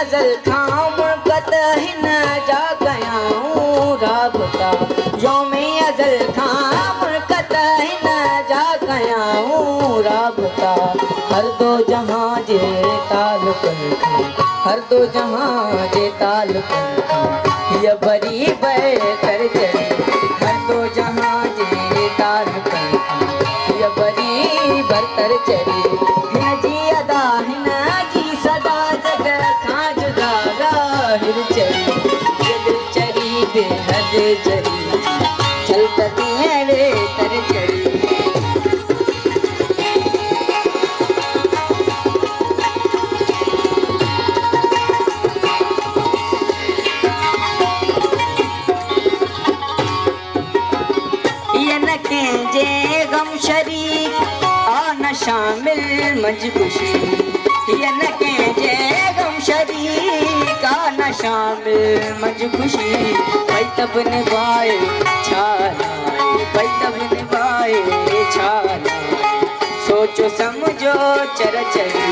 अज़ल खां मुल्कत हिन जा कयाऊं राबता योमे अज़ल खां मुल्कत हिन जा कयाऊं राबता हर दो जहां जे तालुकनि खां हर दो जहां जे तालुकनि खां हीअ बरी बहितर चढ़ी हर दो जहां जे तालुकनि खां हीअ बरी बहितर चढ़ी हिन जी अदा हिन जी सदा जग खां जुदा ज़ाहिर चढ़ी दिलि चढ़ी बेहद चढ़ी छलकती वेतर चढ़ी शरीक आ न शामिल मंझ खुशी ये न कंहिंजे गम शरीक आ न शामिल मंझ खुशी भई तब निभाए छा लाए भई तब निभाए छा लाए सोचो समझो चर चरी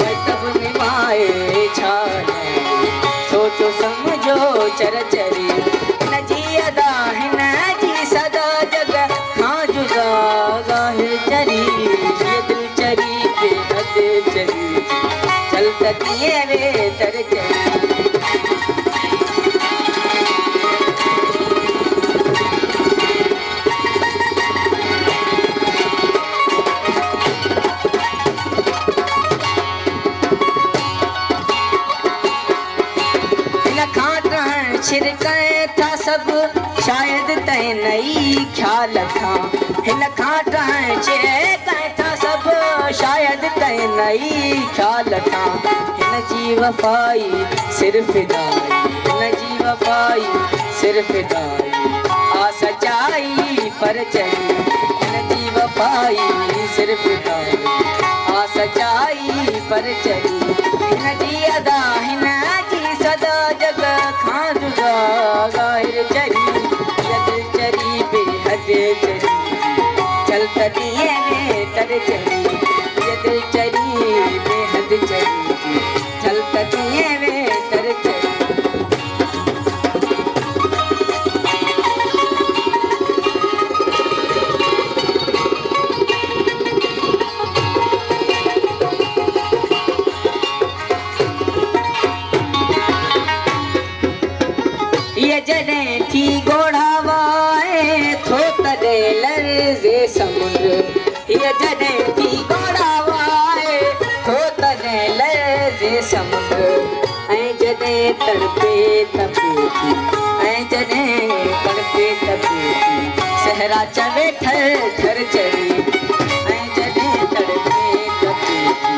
भई तब निभाए छा लाए सोचो समझो चर चरी न जी अदा हिन जी सदा जग खां जुदा ज़ाहिर चरी ये दिल चरी बेहद चरी छलकती वेतर चरी छिड़काए था सब शायद तय नई ख्याल था हिन खां छिड़काए था सब शायद तय नई ख्याल था हिन जी वफ़ाई सिर्फ़ दाई हिन जी वफ़ाई सिर्फ़ दाई आ सचाई पर चढ़ी हिन जी वफ़ाई सिर्फ़ दाई आ सचाई पर चढ़ी हिन जी अदा हिन जी सदा जग खां जुदा ज़ाहिर चढ़ी ये दिल चढ़ी बेहद चढ़ी छलकती वेतर चढ़ी ये दिल चढ़ी बेहद चढ़ी छलकती वेतर चढ़ी जॾहिं थी घोड़ावाए थो तॾहिं लर्ज़े समुंड हीअ जॾहिं थी घोड़ावाए थो तॾहिं लर्ज़े समुंड ऐं जॾहिं तड़पे तपे थी ऐं जॾहिं तड़पे तपे थी सहरा चवे ठर ठर चढ़ी ऐं जॾहिं तड़पे तपे थी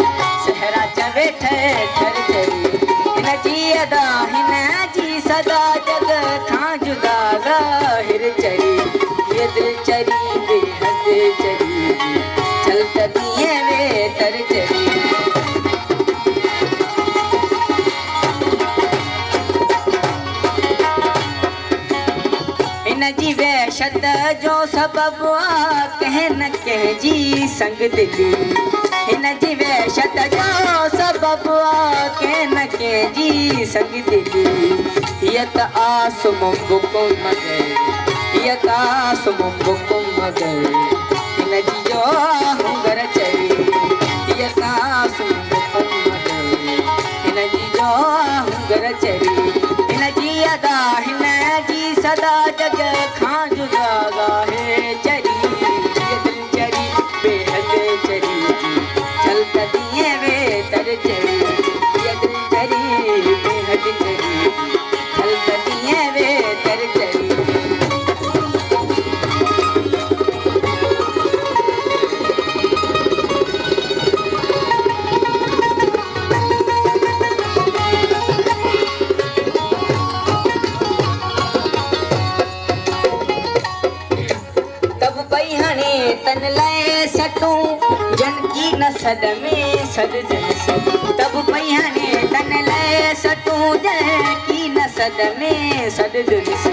सहरा चवे ठर ठर चढ़ी हिन जी अदा हिन जी सदा जग खां जुदा ज़ाहिर चढ़ी ये दिल चढ़ी बेहद चढ़ी छलकती वेतर चढ़ी हिन जी वहशत जो सबबु आहे कंहिं न कंहिं जी संग दिली हिन जी वहशत जो सबबु आहे कंहिं न कंहिं जी संग दिली हीअ त आसुम बुकुम मगर हीअ त आसुम बुकुम मगर हिन जी जो हुंगर चढ़ी हीअ त आसुम बुकुम मगर हिन जी जो हुंगर चढ़ी हिन जी अदा हिन जी सदा जग खां जुदा ज़ाहिर चढ़ी ये दिल चढ़ी बेहद चढ़ी छलकती वेतर चढ़ी ये दिल चढ़ी बेहद चढ़ी छलकती वेतर चढ़ी तन लाए सटूं जन की न सद में सद जनस तब पहियाने तन लाए सटूं जन की न सद में सद जनस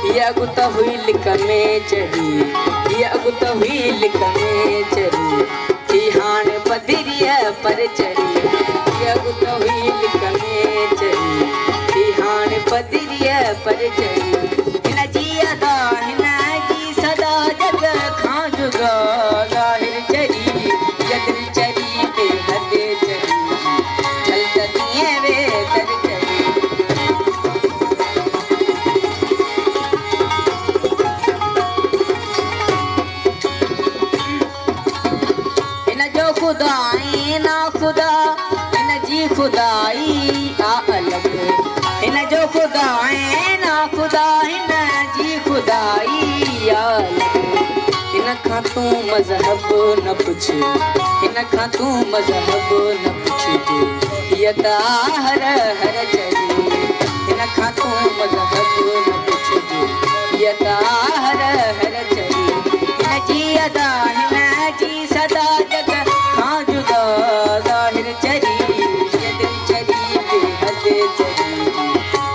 ये अगुत हुई लिक में चढ़ी ये अगुत हुई लिक में चढ़ी थी हाण पधरिया पर चढ़ी ये अगुत हुई लिक में चढ़ी खुदाई ना खुदा हिन जी खुदाई आ अलग हिन जो खुदाई ना खुदा हिन जी खुदाई आ अलग हिन खां तूं मज़हब न पुछ हिन खां तूं मज़हब न पुछजे हीअ त हर हर चरी हिन खां तूं मज़हब न पुछजे हीअ त हर हर चरी हिन जी अदा हिन जी सदा जग खां जुदा ज़ाहिर चरी हीअ दिलि चरी बेहद चरी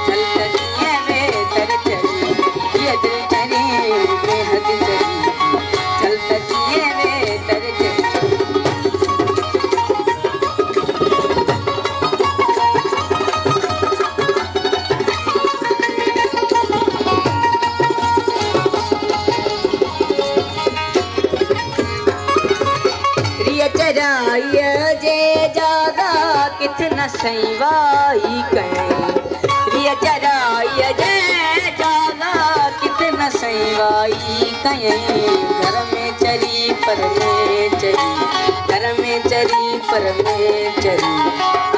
चल तनीअ में तर चरी हीअ दिलि चरी बेहद चरी चल तनीअ में तर चरी चराईअ जे जादा किथ न सई वाई कई रिय चराईअ जे जादा किथ न सई वाई कई घर में चरी पर में चरी घर में चरी पर में चरी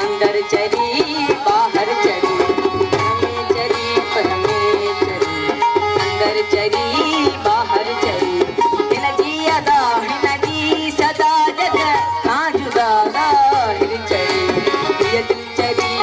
अंदर चरी बाहर चरी घर में चरी पर में चरी अंदर चरी बाहर चरी हिन जी अदा हिन जी सदा जग खां जुदा ज़ाहिर चरी हीअ दिलि चरी